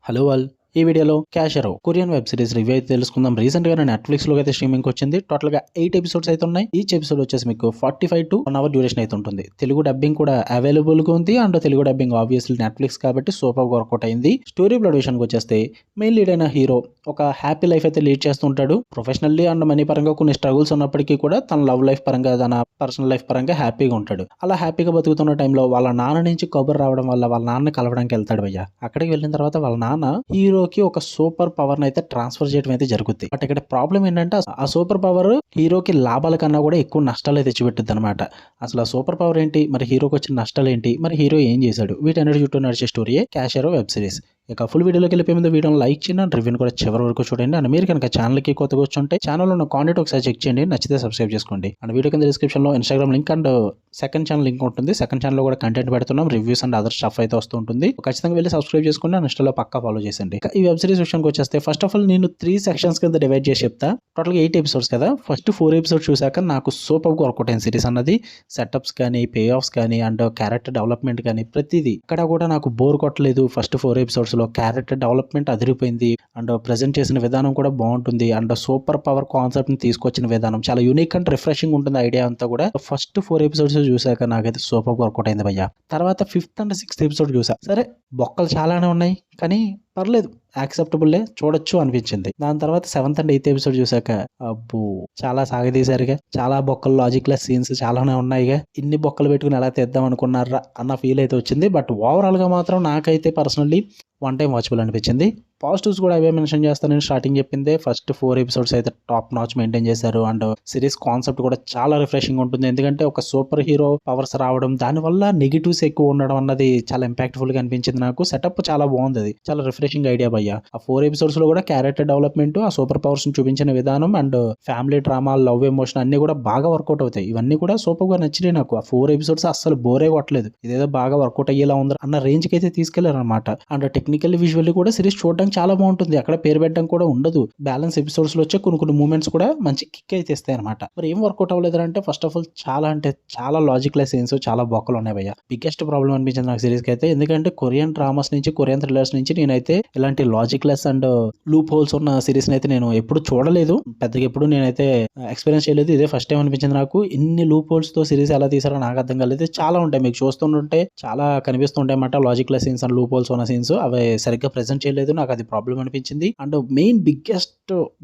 Hello all. ఈ వీడియోలో క్యాషరో Korean web series review అయితే తెలుసుకుందాం. రీసెంట్ గా నెట్ఫ్లిక్స్ లో అయితే స్ట్రీమింగ్ వచ్చింది. టోటల్ గా 8 ఎపిసోడ్స్ అయితే ఉన్నాయి. ఈచ్ ఎపిసోడ్ వచ్చేసి మీకు 45 to 1 అవర్ డ్యూరేషన్ అయితే ఉంటుంది. తెలుగు డబ్బింగ్ కూడా అవైలబుల్ గా ఉంది. And Telugu dubbing obviously Netflix కాబట్టి సూపర్ గా వర్కౌట్ అయింది. స్టోరీ ప్లాట్ విషయానికి వచ్చేస్తే మెయిన్ లీడ్ అయిన హీరో ఒక హ్యాపీ లైఫ్ అయితే లీడ్ చేస్తుంటాడు. ప్రొఫెషనల్లీ అండ్ మనీ పరంగా కొన్ని స్ట్రగుల్స్ ఉన్నప్పటికీ కూడా తన లవ్ లైఫ్ పరంగా తన పర్సనల్ లైఫ్ పరంగా హ్యాపీగా ఉంటాడు. అలా హ్యాపీగా బతుకుతున్న టైంలో వాళ్ళ నాన్న నుంచి కబుర్ రావడం వల్ల వాళ్ళ నాన్న కలవడానికి వెళ్తాడు భయ్య. అక్కడికి వెళ్ళిన తర్వాత వాళ్ళ నాన్న హీరోకి ఒక సూపర్ పవర్ అయితే ట్రాన్స్ఫర్ చేయడం అయితే జరుగుతుంది. బట్ ఇక్కడ ప్రాబ్లం ఏంటంటే ఆ సూపర్ పవర్ హీరోకి లాభాల కన్నా కూడా ఎక్కువ నష్టాలు తెచ్చిపెట్టుద్ది అనమాట. అసలు ఆ సూపర్ పవర్ ఏంటి, మరి హీరోకి వచ్చిన నష్టాలు ఏంటి, మరి హీరో ఏం చేశాడు, వీటన్నిటి చుట్టూ నడిచే స్టోరీయే క్యాషరో వెబ్ సిరీస్. ఇక ఫుల్ వీడియోలోకి వెళ్ళిపోయే ముందు వీడియోని లైక్ చేయండి అండ్ రివ్యూని కూడా చివరి వరకు చూడండి. అండ్ మీరు కనుక ఛానల్కి కొత్తగా వచ్చుంటే ఛానల్లో ఉన్న కాంటెంట్ ఒకసారి చెక్ చేయండి, నచ్చితే సబ్స్క్రైబ్ చేసుకోండి. అండ్ వీడియో కింద డిస్క్రిప్షన్లో Instagram link and second channel link ఉంటుంది. సెకండ్ ఛానల్లో కూడా కంటెంట్ పెడుతున్నాం, రివ్యూస్ అండ్ అదర్ స్టఫ్ అయితే వస్తూ ఉంటుంది. ఖచ్చితంగా వెళ్ళి సబ్స్క్రైబ్ చేసుకోండి అండ్ ఇన్స్టాలో పక్కా ఫాలో చేసండి. ఈ వెబ్ సిరీస్ విషయానికి వచ్చేస్తే ఫస్ట్ ఆఫ్ ఆల్ నేను 3 సెక్షన్స్ కింద డివైడ్ చేసి చెప్తా. టోటల్గా 8 ఎపిసోడ్స్ కదా. ఫస్ట్ 4 ఎపిసోడ్స్ చూసాక నాకు సూపర్గా వర్కౌట్ అయిన సిరీస్ అన్నది. సెటప్స్ కానీ, పే ఆఫ్స్ కానీ అండ్ క్యారెక్టర్ డెవలప్మెంట్ కానీ ప్రతిదీ ఇక్కడ కూడా నాకు బోర్ కొట్టలేదు. ఫస్ట్ 4 ఎపిసోడ్స్లో క్యారెక్టర్ డెవలప్మెంట్ అదిరిపోయింది అండ్ ప్రజెంట్ చేసిన విధానం కూడా బాగుంటుంది. అండ్ సూపర్ పవర్ కాన్సెప్ట్ ని తీసుకొచ్చిన విధానం చాలా యూనిక్ అండ్ రిఫ్రెషింగ్ ఉంటుంది. ఐడియా అంతా కూడా ఫస్ట్ 4 ఎపిసోడ్స్ చూసాక నాకైతే సూపర్ వర్కౌట్ అయింది భయ్య. తర్వాత 5th and 6th ఎపిసోడ్ చూసా. సరే బొక్కలు చాలానే ఉన్నాయి కానీ పర్లేదు, యాక్సెప్టబుల్లే, చూడొచ్చు అనిపించింది. దాని తర్వాత 7th and 8th ఎపిసోడ్ చూసాక అబ్బో చాలా సాగదీశారుగా, చాలా బొక్కలు లాజిక్ లెస్ సీన్స్ చాలానే ఉన్నాయిగా, ఇన్ని బొక్కలు పెట్టుకుని ఎలా తెద్దాం అనుకున్నారా అన్న ఫీల్ అయితే వచ్చింది. బట్ ఓవరాల్ గా మాత్రం నాకైతే పర్సనల్లీ వన్ టైం వాచబుల్ అనిపించింది. పాజిటివ్స్ కూడా అవే మెన్షన్ చేస్తాను. నేను స్టార్టింగ్ చెప్పిందే ఫస్ట్ 4 ఎపిసోడ్స్ అయితే టాప్ నాచ్ మెయింటైన్ చేశారు. అండ్ సిరీస్ కాన్సెప్ట్ కూడా చాలా రిఫ్రెషింగ్ ఉంటుంది. ఎందుకంటే ఒక సూపర్ హీరో పవర్స్ రావడం, దానివల్ల నెగిటివ్స్ ఎక్కువ ఉండడం అన్నది చాలా ఇంపాక్ట్ఫుల్ గా అనిపించింది నాకు. సెటప్ చాలా బాగుంది, అది చాలా రిఫ్రెషింగ్ ఐడియా భయ్య. ఆ 4 ఎపిసోడ్స్ లో కూడా క్యారెక్టర్ డెవలప్మెంట్, ఆ సూపర్ పవర్స్ చూపించిన విధానం and family drama, love emotion అన్ని కూడా బాగా వర్కౌట్ అవుతాయి. ఇవన్నీ కూడా సూపర్ గా నచ్చినాయి నాకు. ఆ 4 ఎపిసోడ్స్ అస్సలు బోరే కొట్టలేదు. ఇదేదో బాగా వర్కౌట్ అయ్యేలా ఉంది అన్న రేంజ్ కి అయితే తీసుకెళ్లారు అనమాట. అండ్ టెక్నికల్ విజువల్లీ కూడా సిరీస్ చూడడానికి చాలా బాగుంటుంది. అక్కడ పేరు పెట్టడం కూడా ఉండదు. బ్యాలెన్స్ ఎపిసోడ్స్ లో వచ్చే కొన్ని మూమెంట్స్ కూడా మంచి కిక్ అయితే ఇస్తాయి అనమాట. మరి ఏం వర్కౌట్ అవ్వలేదు అంటే ఫస్ట్ ఆఫ్ ఆల్ చాలా అంటే చాలా లాజిక్ లెస్ సీన్స్, చాలా బొక్కలు ఉన్నాయి భయ్య. బిగ్గెస్ట్ ప్రాబ్లం అనిపించింది నాకు సిరీస్ కి అయితే. ఎందుకంటే కొరియన్ డ్రామాస్ నుంచి, కొరియన్ థ్రిల్లర్స్ నుంచి నేనైతే ఇలాంటి logic less and loop holes ఉన్న సిరీస్ అయితే నేను ఎప్పుడు చూడలేదు. పెద్దగా ఎప్పుడు నేనైతే ఎక్స్పీరియన్స్ చేయలేదు. ఇదే ఫస్ట్ టైం అనిపించింది నాకు. ఇన్ని లూప్ హోల్స్ తో సిరీస్ ఎలా తీసారో నాకు అర్థం కాలేదు. చాలా ఉంటాయి, మీకు చూస్తుంటే చాలా కనిపిస్తుంటాయి అన్నమాట logic less scenes and loop holes ఉన్న సీన్స్. అవి సరిగ్గా ప్రెజెంట్ చేయలేదు, నాకు అది ప్రాబ్లం అనిపించింది. అండ్ మెయిన్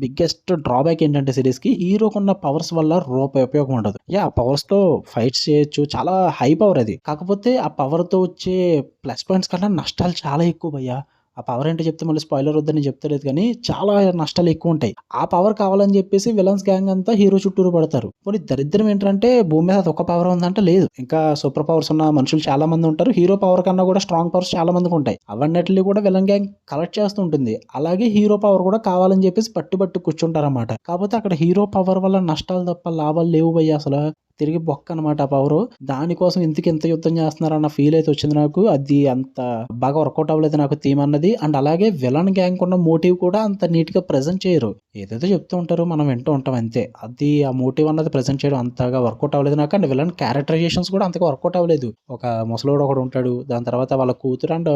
బిగ్గెస్ట్ డ్రాబ్యాక్ ఏంటంటే సిరీస్ కి హీరోకున్న పవర్స్ వల్ల రూపాయి ఉపయోగం ఉండదు. పవర్స్ తో ఫైట్స్ చేయొచ్చు, చాలా హై పవర్ అది. కాకపోతే ఆ పవర్ తో వచ్చే ప్లస్ పాయింట్స్ కన్నా నష్టాలు చాలా ఎక్కువ భయ్యా. ఆ పవర్ ఏంటో చెప్తే మళ్ళీ స్పాయిలర్ వద్దని చెప్తలేదు కానీ చాలా నష్టాలు ఎక్కువ ఉంటాయి. ఆ పవర్ కావాలని చెప్పేసి విలన్స్ గ్యాంగ్ అంతా హీరో చుట్టూరు పడతారు. కొన్ని దరిద్రం ఏంటంటే భూమి మీద ఒక పవర్ ఉందంటే లేదు, ఇంకా సూపర్ పవర్స్ ఉన్న మనుషులు చాలా మంది ఉంటారు. హీరో పవర్ కన్నా కూడా స్ట్రాంగ్ పవర్స్ చాలా మందికి ఉంటాయి. అవన్నిటిని కూడా విలన్ గ్యాంగ్ కలెక్ట్ చేస్తుంటుంది. అలాగే హీరో పవర్ కూడా కావాలని చెప్పేసి పట్టు కూర్చుంటారన్నమాట. కాకపోతే అక్కడ హీరో పవర్ వల్ల నష్టాలు తప్ప లాభాలు లేవు భయ్య. అసలు తిరిగి బొక్క అనమాట ఆ పవర్. దానికోసం ఎంత యుద్ధం చేస్తున్నారన్న ఫీల్ అయితే వచ్చింది నాకు. అది అంత బాగా వర్కౌట్ అవ్వలేదు నాకు థీమ్ అన్నది. అండ్ అలాగే విలన్ గ్యాంగ్ ఉన్న మోటివ్ కూడా అంత నీట్ గా ప్రెజెంట్ చేయరు. ఏదైతే చెప్తూ ఉంటారో మనం వింటూ ఉంటాం అంతే. అది ఆ మోటివ్ అన్నది ప్రెజెంట్ చేయడం అంతగా వర్కౌట్ అవ్వలేదు నాకు. అండ్ విలన్ క్యారెక్టరైజేషన్స్ కూడా అంతగా వర్కౌట్ అవ్వలేదు. ఒక ముసలోడు ఒకడు ఉంటాడు, దాని తర్వాత వాళ్ళ కూతురు అండ్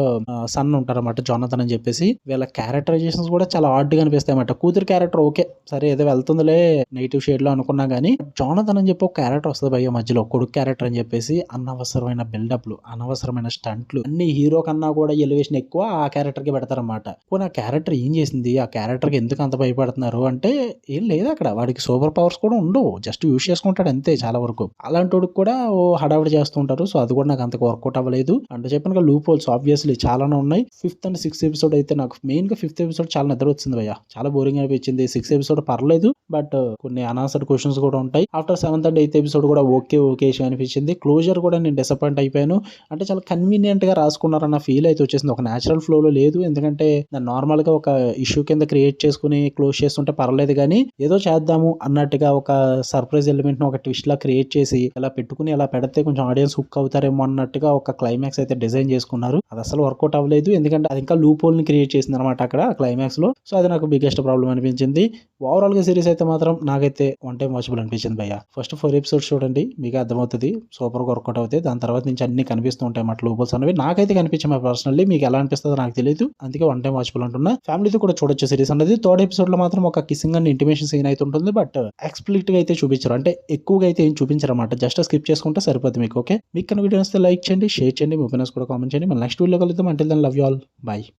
సన్ ఉంటారు అన్నమాట, జోనథన్ అని చెప్పేసి. వీళ్ళ క్యారెక్టరైజేషన్స్ కూడా చాలా హార్డ్ గా అనిపిస్తాయి అన్నమాట. కూతురు క్యారెక్టర్ ఓకే, సరే ఏదో వెళ్తుందిలే నెగిటివ్ షేడ్ లో అనుకున్నా గానీ, జోనథన్ అని చెప్పి ఒక క్యారెక్టర్ వస్తుంది భయ్య మధ్యలో, కొడుకు క్యారెక్టర్ అని చెప్పేసి. అనవసరమైన బిల్డప్లు, అనవసరమైన స్టంట్లు, అన్ని హీరో కన్నా కూడా ఎలివేషన్ ఎక్కువ ఆ క్యారెక్టర్ కి పెడతారన్నమాట. పోనీ ఆ క్యారెక్టర్ ఏం చేసింది, ఆ క్యారెక్టర్ కి ఎందుకు అంత భయపడుతున్నారు అంటే ఏం లేదు అక్కడ. వాడికి సూపర్ పవర్స్ కూడా ఉండవు, జస్ట్ యూజ్ చేసుకుంటాడు అంతే చాలా వరకు. అలాంటి వాడికి కూడా ఓ హడావిడి చేస్తూ ఉంటారు. సో అది కూడా నాకు అంతకు వర్కౌట్ అవ్వలేదు. అంటే చెప్పిన లూప్ హోల్స్ ఆబ్వియస్లీ చాలానే ఉన్నాయి. 5th and 6th ఎపిసోడ్ అయితే నాకు మెయిన్ గా 5th ఎపిసోడ్ చాలా నిద్ర వచ్చింది భయ్య, చాలా బోరింగ్ అనిపించింది. 6th ఎపిసోడ్ పర్లేదు, బట్ కొన్ని అనాన్సర్డ్ క్వశ్చన్స్ కూడా ఉంటాయి. After 7th and 8th episode కూడా ఓకే అనిపించింది. క్లోజర్ కూడా నేను డిసప్పాయింట్ అయిపోయాను. అంటే చాలా కన్వీనియంట్ గా రాసుకున్నారన్న ఫీల్ అయితే వచ్చేసింది. ఒక న్యాచురల్ ఫ్లో లో లేదు. ఎందుకంటే నార్మల్ గా ఒక ఇష్యూ కింద క్రియేట్ చేసుకుని క్లోజ్ చేస్తుంటే పర్లేదు కానీ ఏదో చేద్దాము అన్నట్టుగా ఒక సర్ప్రైజ్ ఎలిమెంట్ ను ఒక ట్విస్ట్ లా క్రియేట్ చేసి ఇలా పెట్టుకుని ఇలా పెడితే కొంచెం ఆడియన్స్ హుక్ అవుతారేమో అన్నట్టుగా ఒక క్లైమాక్స్ అయితే డిజైన్ చేసుకున్నారు. అది అసలు వర్కౌట్ అవ్వలేదు. ఎందుకంటే అది ఇంకా లూప్ హోల్ ని క్రియేట్ చేసింది అనమాట అక్కడ క్లైమాక్స్ లో. సో అది నాకు బిగ్గెస్ట్ ప్రాబ్లం అనిపించింది. ఓవరాల్ గా సిరీస్ అయితే మాత్రం నాకైతే వన్ టైం వాచబుల్ అనిపించింది భయ్య. ఫస్ట్ 4 ఎపిసోడ్స్ చూడండి, మీకు అర్థమవుతుంది. సూపర్ వర్కౌట్ అవుతాయి. దాని తర్వాత నుంచి అన్ని కనిపిస్తూ ఉంటాయి అన్నమాట లూపోల్స్ అనేవి. నాకైతే కనిపించాయి పర్సనల్లీ. మీకు ఎలా అనిపిస్తుందో నాకు తెలియదు, అందుకే వన్ టైం వాచబుల్ అంటున్నా. ఫ్యామిలీతో కూడా చూడొచ్చు సిరీస్ అనేది. థర్డ్ ఎపిసోడ్ లో మాత్రం ఒక కిసింగ్ అండ్ ఇంటిమేషన్ సీన్ అయితే ఉంటుంది, బట్ ఎక్స్ప్లిసిట్ గా అయితే చూపించారు. అంటే ఎక్కువగా అయితే ఏం చూపించారు అన్నమాట. జస్ట్ స్కిప్ చేసుకుంటే సరిపోతుంది మీకు. ఓకే, మీకు కన్నా వీడియో వస్తే లైక్ చేయండి, షేర్ చేయండి, మీ ఒపీనియన్స్ కూడా కామెంట్ చేయండి. మన నెక్స్ట్ వీడియో కలుద్దాం. Until then love you all, by.